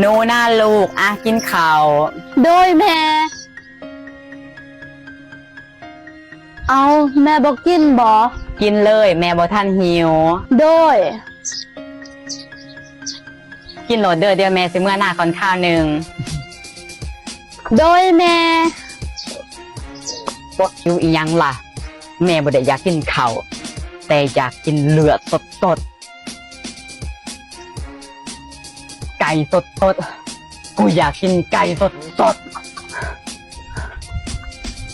โนน่าลูกกินข้าวโดยแม่เอาแม่บอกกินบ่กินเลยแม่บ่ทันหิวโดยกินโหลดเด้อเดี๋ยวแม่สิเมื่อหน้าก่อนข้าวหนึ่งโดยแม่บ่หิวอีหยังล่ะแม่บ่ได้อยากกินข้าวแต่อยากกินเลือดสดไก่สดกูอยากกินไก่สด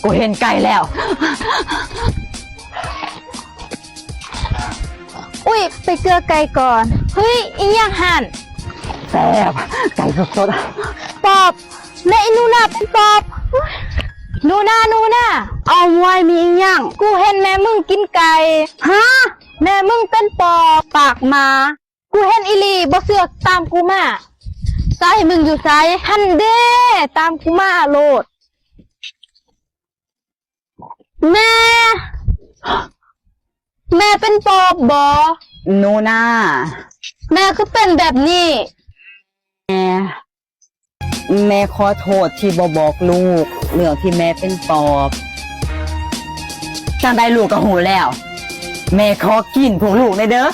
กูเห็นไก่แล้วอุ้ยไปเกลือไก่ก่อนเฮ้ยอีหยังหั่นแซ่บไก่สดปอบแม่อีนูน่าเป็นปอบนูน่าเอามวยมีอีหยังกูเห็นแม่มึงกินไก่ฮะแม่มึงเป็นปอบปากมากูเห็นอีหลีบ่เสือกตามกูมาใส่มึงอยู่ไสหันเด้ตามกูมาโลดแม่เป็นปอบบ่โนน่าแม่คือเป็นแบบนี้แม่ขอโทษที่บ่บอกลูกเรื่องที่แม่เป็นปอบจังได้ลูกก็หูแล้วแม่ขอกินพวกลูกในเด้อ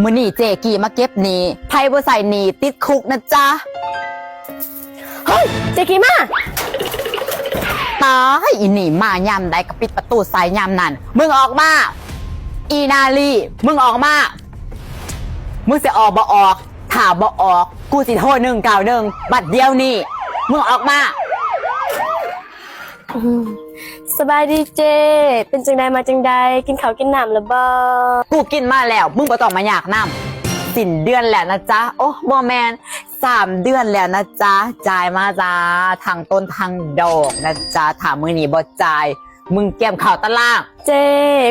มื้อนี้เจกี้มาเก็บหนี้ไผบ่ใส่หนี้ติดคุกนะจ๊ะเฮ้ยเจกี้มาตายอีนี่มายามใดก็ปิดประตูใส่ยามนั้นมึงออกมาอีนาลีมึงออกมามึงจะออกบ่ออกถ้าบ่ออกกูสิโทร191บัดเดียวนี่มึงออกมาสบายดีเจเป็นจังใดมาจังใดกินข้าวกินน้ำหรือบ่กูกินมาแล้วมึงบ่ต้องมาอยากน้ำสิ้นเดือนแล้วนะจ๊ะโอ้บ่แมน3 เดือนแล้วนะจ๊ะจ่ายมาจ้าทางต้นทางดอกนะจ๊ะถ้ามื้อนี้บ่จ่ายมึงแก้มข่าวตารางเจ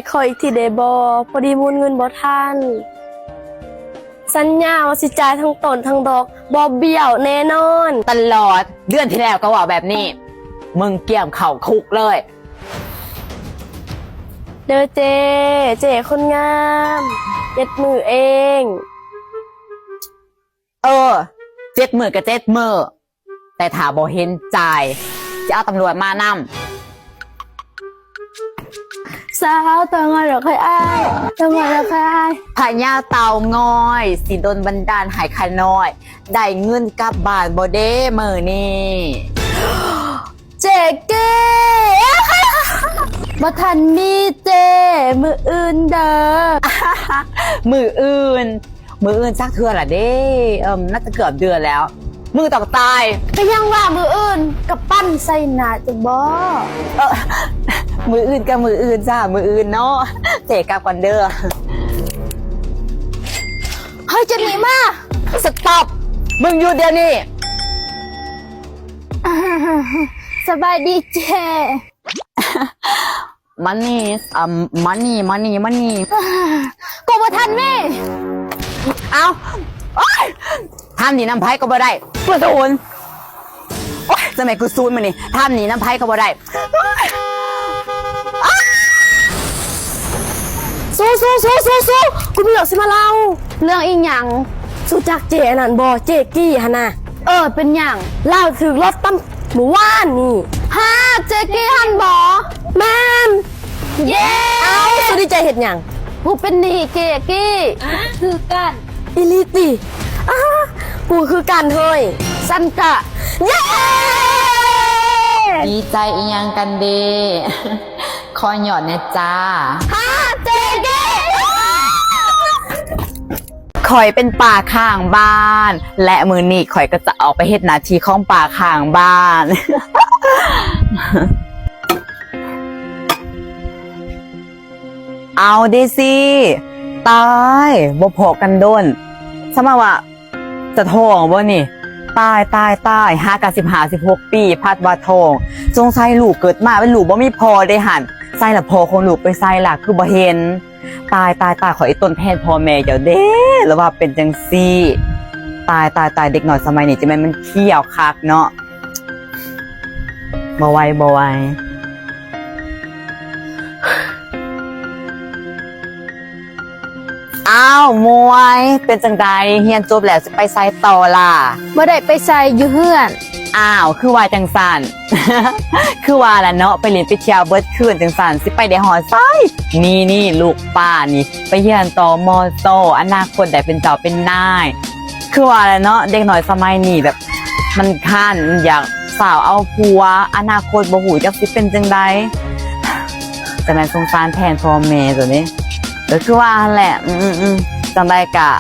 ขออีกทีได้บ่พอดีมูลเงินบ่ทันสัญญาว่าสิจ่ายทั้งต้นทั้งดอกบ่เบี้ยวแน่นอนตลอดเดือนที่แล้วก็ว่าแบบนี้มึงเกี่ยมเข่าคุกเลยเด้อเจคนงาม7 มือเอง7 มื้อกับ7 มื้อแต่ถ้าบ่เห็นจ่ายจะเอาตำรวจมานำสาวตัวงอยเดี๋ยวค่อยอ้ายตัวงอยเดี๋ยวค่อยอ้ายพญาเต่างอยสิโดนบันดาลให้ขาน้อยได้เงินกลับบ้านบ่เด้มื้อนี้เจเก้บ่ทันมีเจมืออื่นเด้อมืออื่นสักเทื่อล่ะเด้น่าจะเกือบเดือนแล้วมือต้องตายก็ยังว่ามืออื่นกับปั้นใส่หน้าจะบ่มืออื่นกับมืออื่นจ้ามืออื่นเนาะเจกับกันเด้อเฮ้ยจะหนีมาสต็อปมึงหยุดเดี๋ยวนี้สบายดีเจมันนี่ก็บ่ทันแม่เอาทำหนีน้ำไผ่ก็บ่ได้กูศูนย์สมัยกูศูนย์มานี่ทำหนีน้ำไผ่ก็บ่ได้สู้กูมีเรื่องสิมาเล่าเรื่องอีหยังสู้จักเจนั่นบ่เจกี้หั่นน่ะเป็นหยังเล่าถึงรถตั้มหมู่ว่านนี่ฮะเจกี้หั่นบ่แม่นเย้เอาสุดีใจเฮ็ดหยังกูเป็นนี่เจกี้คือกันอิลิติกูคือกันเฮ้ยสันกะเย้ดีใจอีหยังกันเด้คอยหยอดนะจ้าฮะเจกี้ข่อยเป็นป่าข้างบ้านและมือนี้ข่อยก็จะออกไปเฮ็ดหน้าที่ของป่าข้างบ้านเอาดิสิตายบ่พอกันโดนสมมติว่าจะท้องบ่นี่ตาย50-56 ปีพัดว่าท้องสงสัยลูกเกิดมาเป็นลูกบ่มีพอได้หั่นใส่ละพอของลูกไปใส่ล่ะคือบ่เห็นตายขอไอ้ต้นแทนพ่อแม่เจ้าเด้แล้วว่าเป็นจังซี่ตายเด็กหน่อยสมัยนี้จะแม่นมันเขี้ยวคักเนาะบ่ไหวเอา อ้าวมวยเป็นจังใดเฮียนจบแล้วจะไปไซต่อล่ะ บ่ได้ไปใส่อยู่เฮือน อ้าวคือว่าจังสัน คือว่าละเนาะไปเรียนไปเที่ยวเบิดคืนจังสันสิไปได้หอไซนี่ลูกป้านี่ไปเรียนต่อมอโซอนาคตได้เป็นเจ้าเป็นนายคือว่าละเนาะเด็กหน่อยสมัยนี้แบบ มันคันอยากสาวเอาผัวอนาคตบ่หูจักสิเป็นจังใด แต่แม่นสงสารแทนพ่อแม่ตัวนี้ก็คือว่าหั่นแหละจังใดกะ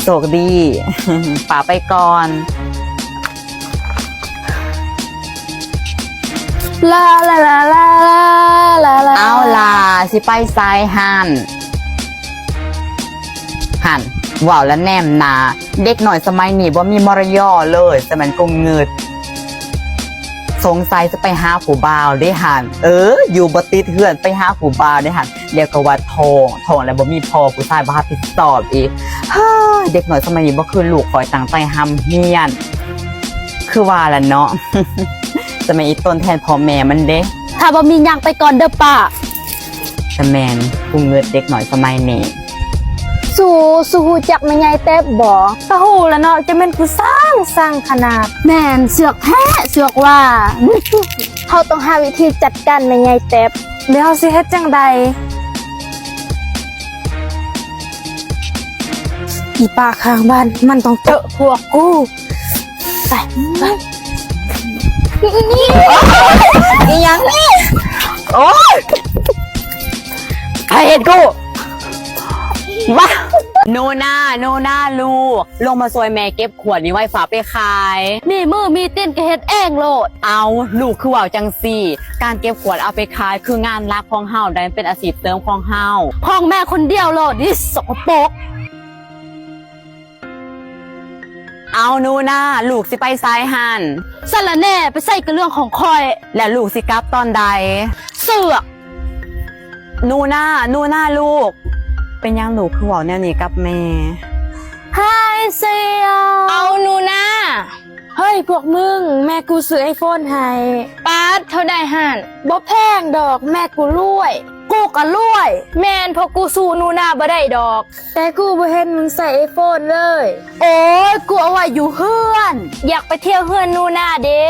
โชคดี ป่าไปก่อน ลาลาลาลาลาลา เอาล่ะสิไปซ้ายหันว่าวแล้วแนมหนาเด็กหน่อยสมัยนี้บ่มีมารยาทเลยแต่มันก็เงิดสงสัยจะไปหาผู้บ่าวได้หันอยู่บ่ติดเฮือนไปหาผู้บ่าวได้หันเดี๋ยวก็ว่าทองแล้วบ่มีพอผู้ชายบ่รับผิดชอบอีกเฮ้ยเด็กหน่อยสมัยนี้บ่คือลูกคอยตั้งใจหำเฮียนคือว่าล่ะเนาะ จะไม่อีต้นแทนพ่อแม่มันเด้ ถ้าบ่มีหยังไปก่อนเด้อป้า แต่แมนกูเงิดเด็กหน่อยสมัยนี้ สู้ฮู้จักแม่ใหญ่เต็บบ่ก็ฮู้แล้วเนาะจะแม่นผู้สร้างขนาด แม่นเสือกแท้เสือกว่า เฮาต้องหาวิธีจัดการแม่ใหญ่เต็บเดี๋ยวเฮาสิเฮ็ดจังใดอีป้าข้างบ้านมันต้องเจอพวกกูไปนี่อีหยังนี่ โอ๊ยใครเห็นกูมาโนนาลูกลงมาซอยแม่เก็บขวดนี้ไว้ฝากไปขาย มีมือมีตีนก็เฮ็ดเองโลด เอาลูกคือว่าวจังสี่การเก็บขวดเอาไปขายคืองานรักของเฮาได้เป็นอาชีพเสริมของเฮา พ่องแม่คนเดียวโลดนี่สกปรก เอาโนนาลูกสิไปซ้ายหัน สารแหน่ไปใส่กับเรื่องของคอย และลูกสิกลับตอนใด เสือก โนนาลูก เป็นยังลูกคือว่าวแนวนี้กับแม่ ไฮเซียเอาหนูนะเฮ้ยพวกมึงแม่กูซื้อไอโฟนให้ป๊าดเท่าได้ห่านบ่แพงดอกแม่กูรวยกูก็รวย แม่นพอกูสู้หนูนาบ่ได้ดอก แต่กูบ่เห็นมึงใส่ไอโฟนเลยโอ้ยกูเอาไว้อยู่เฮือนอยากไปเที่ยวเฮือนหนูนาเด้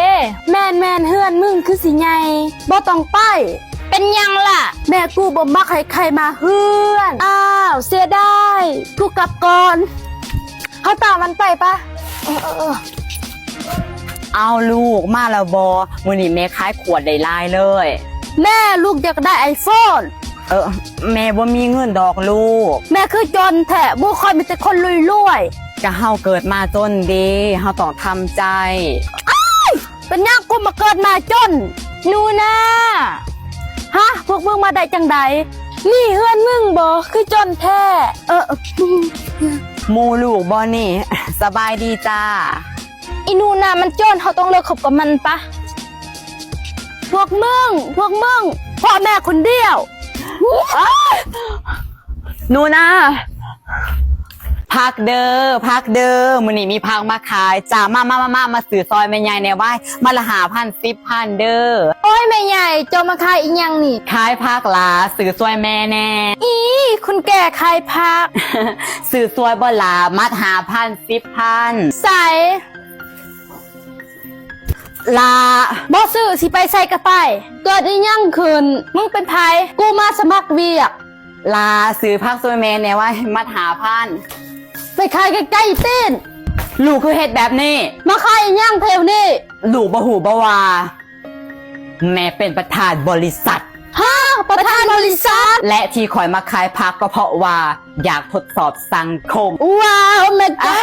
แม่นเฮือนมึงคือสิไงบ่ต้องไปเป็นยังล่ะแม่กูบ่มักให้ใครมาเฮือนอ้าวเสียดายกูกลับก่อนเขาตามมันไปปะ เอาลูกมาแล้วบอมื้อนี้แม่ขายขวดได้หลายเลย แม่ลูกอยากได้ไอโฟน แม่บ่มีเงินดอกลูก แม่คือจนแท้บุคอยมีแต่คนรวย ก็เฮาเกิดมาจนเดีเฮาต้องทำใจ ๆเป็นยากกูมาเกิดมาจนหนูนะฮะพวกมึงมาได้จังใดนี่เฮือนมึงบ่คือจนแท้หมู่ลูกบ่นี่ สบายดีจ้า อีหนูนะมันจนเขาต้องเลิกคบกับมันปะพวกมึงพ่อแม่คนเดียว หนูนะพักเด้อมื้อนี้มีพักมาขายจ้ามาซื้อซอยแม่ใหญ่แน่ไว้มาละ5,000 10,000เด้อ โอ้ยแม่ใหญ่เจะมาขายอีหยังนี่ ขายพักหลาซื้อซอยแม่แน่ อีคุณแก่ขายพัก ซื้อซอยบ่หลามัด5,000 10,000 ใส่ ลา บอซื้อสิไปใส่กระไปเกิดอีหยังขึ้นมึงเป็นไผกูมาสมัครเวียก ลาซื้อพักซอยแม่แน่ไว้มัด5,000 ไปขายใกล้ๆตีน ลูกคือเฮ็ดแบบนี้ มาขายอีหยังแถวนี้ ลูกบ่หูบ่ว่าแม่เป็นประธานบริษัท ฮะประธานบริษัท และที่คอยมาขายพักก็เพราะว่าอยากทดสอบสังคม ว้าวแม่จ้า